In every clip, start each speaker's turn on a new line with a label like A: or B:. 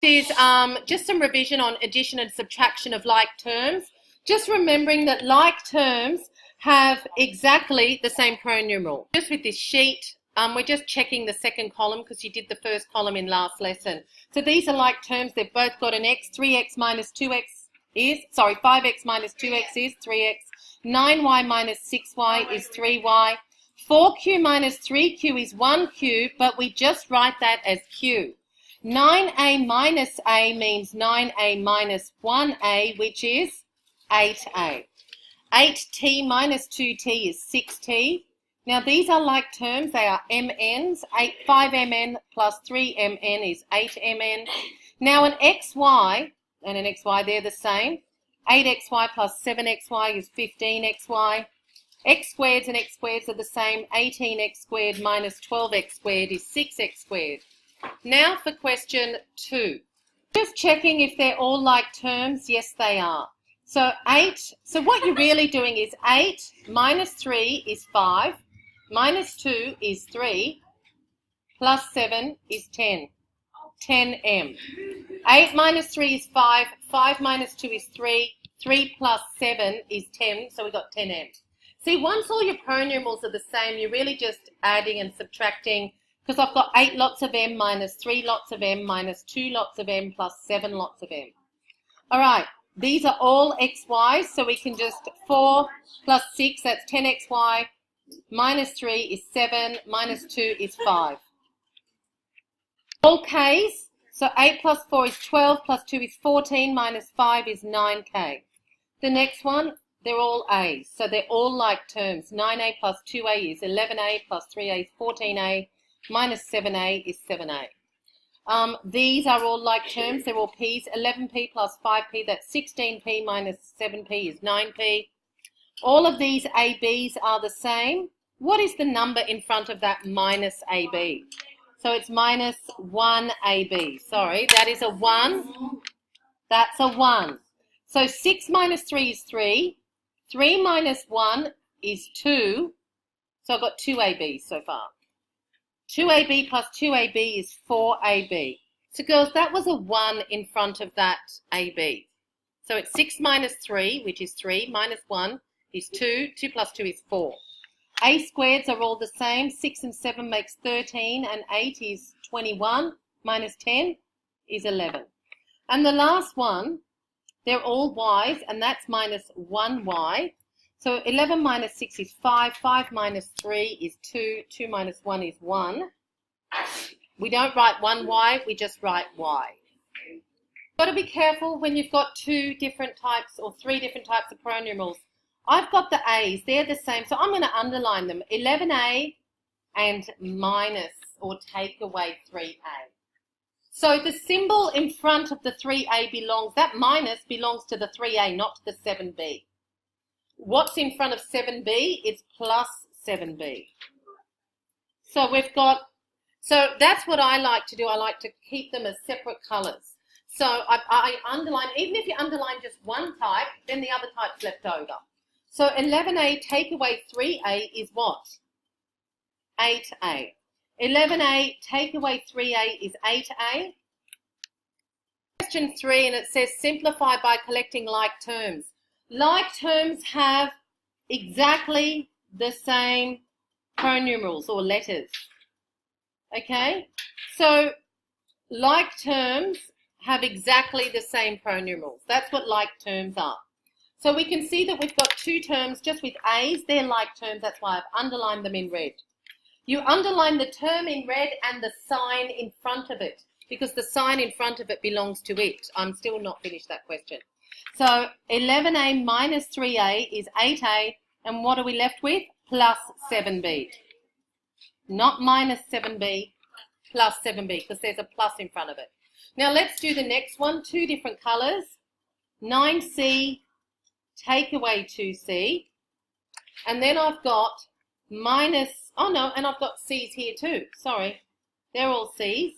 A: This is just some revision on addition and subtraction of like terms. Just remembering that like terms have exactly the same pronumeral. Just with this sheet, we're just checking the second column because you did the first column in last lesson. So these are like terms. They've both got an x. 3x minus 2x is, 5x minus 2x is 3x. 9y minus 6y is 3y. 4q minus 3q is 1q, but we just write that as q. 9a minus a means 9a minus 1a, which is 8a. 8t minus 2t is 6t. Now these are like terms, they are mn's. 5mn plus 3mn is 8mn. Now an xy and an xy, they're the same. 8xy plus 7xy is 15xy. X squareds and x squareds are the same. 18x squared minus 12x squared is 6x squared. Now for question 2. Just checking if they're all like terms. Yes, they are. So 8, so what you're really doing is 8 minus 3 is 5, minus 2 is 3, plus 7 is 10. 10m. 8 minus 3 is 5, 5 minus 2 is 3, 3 plus 7 is 10, so we got 10m. See, once all your pronumerals are the same, you're really just adding and subtracting, because I've got 8 lots of m minus 3 lots of m minus 2 lots of m plus 7 lots of m. All right, these are all xy's, so we can just 4 plus 6, that's 10xy, minus 3 is 7, minus 2 is 5. All k's, so 8 plus 4 is 12, plus 2 is 14, minus 5 is 9k. The next one, they're all a's, so they're all like terms. 9a plus 2a is 11a, plus 3a is 14a, minus 7a is 7a. These are all like terms, they're all p's. 11p plus 5p, that's 16p, minus 7p is 9p. All of these ab's are the same. What is the number in front of that minus ab? So it's minus 1ab. Sorry, that is a 1. That's a 1. So 6 minus 3 is 3. 3 minus 1 is 2. So I've got 2ab so far. 2ab plus 2ab is 4ab. So girls, that was a 1 in front of that ab. So it's 6 minus 3, which is 3, minus 1 is 2. 2 plus 2 is 4. A squareds are all the same. 6 and 7 makes 13, and 8 is 21, minus 10 is 11. And the last one, they're all y's, and that's minus 1y. So 11 minus 6 is 5, 5 minus 3 is 2, 2 minus 1 is 1. We don't write 1y, we just write y. Got to be careful when you've got 2 different types or 3 different types of pronumerals. I've got the a's, they're the same, so I'm going to underline them. 11a and minus or take away 3a. So the symbol in front of the 3a belongs, that minus belongs to the 3a, not to the 7b. What's in front of 7b? It's plus 7b. So we've got, so that's what I like to do. I like to keep them as separate colours. So I underline, even if you underline just one type, then the other type's left over. So 11a take away 3a is what? 8a. 11a take away 3a is 8a. Question 3, and it says simplify by collecting like terms. Like terms have exactly the same pronumerals or letters. Okay? So like terms have exactly the same pronumerals. That's what like terms are. So we can see that we've got 2 terms just with a's. They're like terms. That's why I've underlined them in red. You underline the term in red and the sign in front of it, because the sign in front of it belongs to it. I'm still not finished that question. So 11a minus 3a is 8a, and what are we left with? Plus 7b. Not minus 7b, plus 7b, because there's a plus in front of it. Now let's do the next one, 2 different colours. 9c take away 2c, and then I've got minus, oh no, and I've got c's here too, sorry. They're all c's,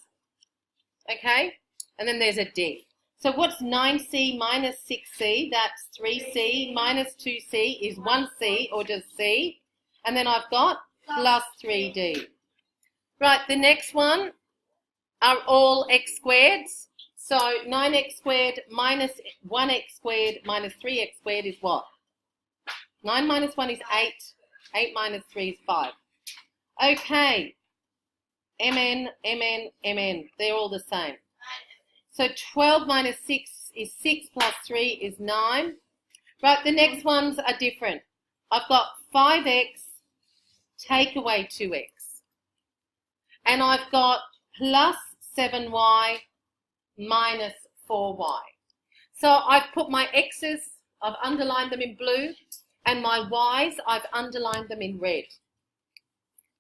A: okay? And then there's a d. So what's 9c minus 6c? That's 3c minus 2c is 1c, or just c. And then I've got plus 3d. Right, the next one are all x squareds. So 9x squared minus 1x squared minus 3x squared is what? 9 minus 1 is 8. 8 minus 3 is 5. Okay. Mn, Mn, Mn. They're all the same. So 12 minus 6 is 6 plus 3 is 9. Right, the next ones are different. I've got 5x take away 2x. And I've got plus 7y minus 4y. So I've put my x's, I've underlined them in blue, and my y's, I've underlined them in red.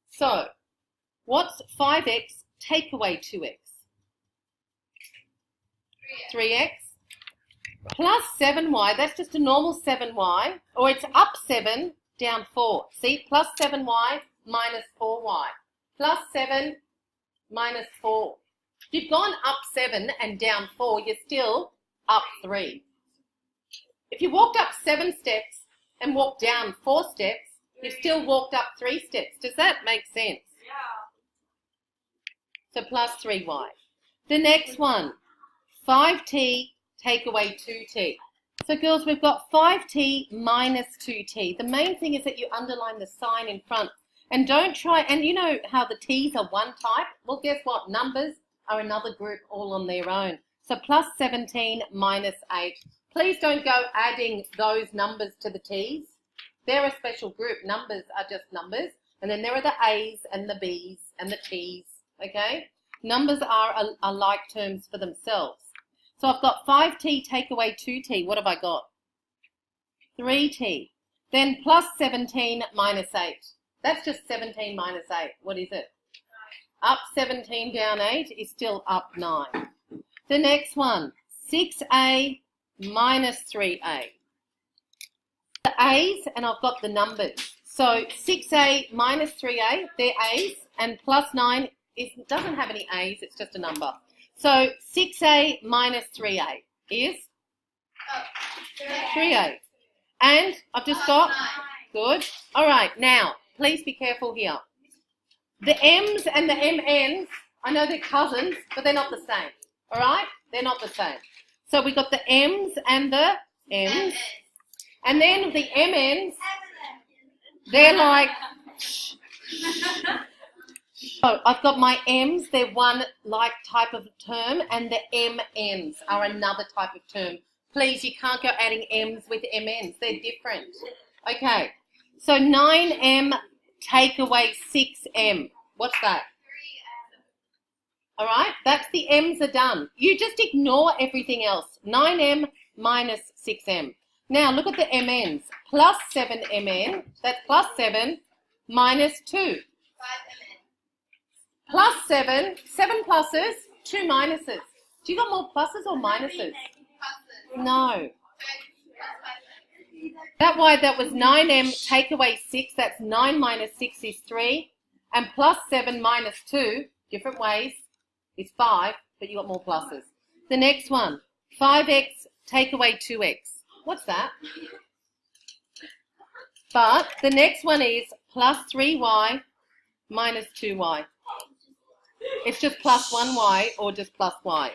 A: So what's 5x take away 2x? 3x. Plus 7y, that's just a normal 7y, or it's up 7, down 4. See, plus 7y minus 4y. Plus 7 minus 4. If you've gone up 7 and down 4, you're still up 3. If you walked up 7 steps and walked down 4 steps, you've still walked up 3 steps. Does that make sense? Yeah. So plus 3y. The next one, 5t take away 2t. So girls, we've got 5t minus 2t. The main thing is that you underline the sign in front. And don't try, and you know how the t's are one type? Well, guess what? Numbers are another group all on their own. So plus 17 minus 8. Please don't go adding those numbers to the t's. They're a special group. Numbers are just numbers. And then there are the a's and the b's and the t's, okay? Numbers are like terms for themselves. So I've got 5t take away 2t. What have I got? 3t. Then plus 17 minus 8. That's just 17 minus 8. What is it? Up 17, down 8 is still up 9. The next one, 6a minus 3a. The a's, and I've got the numbers. So 6a minus 3a, they're a's, and plus 9 doesn't have any a's, it's just a number. So 6a minus 3a is 3a. And I've just got, good. All right, now, please be careful here. The m's and the mn's, I know they're cousins, but they're not the same. All right? They're not the same. So we've got the m's and the m's. And then the mn's, they're like, so I've got my m's, they're one like type of term, and the mn's are another type of term. Please, you can't go adding m's with mn's. They're different. Okay, so 9m take away 6m. What's that? 3m. All right, that's the m's are done. You just ignore everything else. 9m minus 6m. Now look at the mn's. Plus 7mn, that's plus 7 minus 2. 5mn. Plus 7, 7 pluses, 2 minuses. Do you got more pluses or minuses? No. That was 9m take away 6. That's 9 minus 6 is 3. And plus 7 minus 2, different ways, is 5, but you got more pluses. The next one, 5x take away 2x. What's that? But the next one is plus 3y minus 2y. It's just plus 1y or just plus y.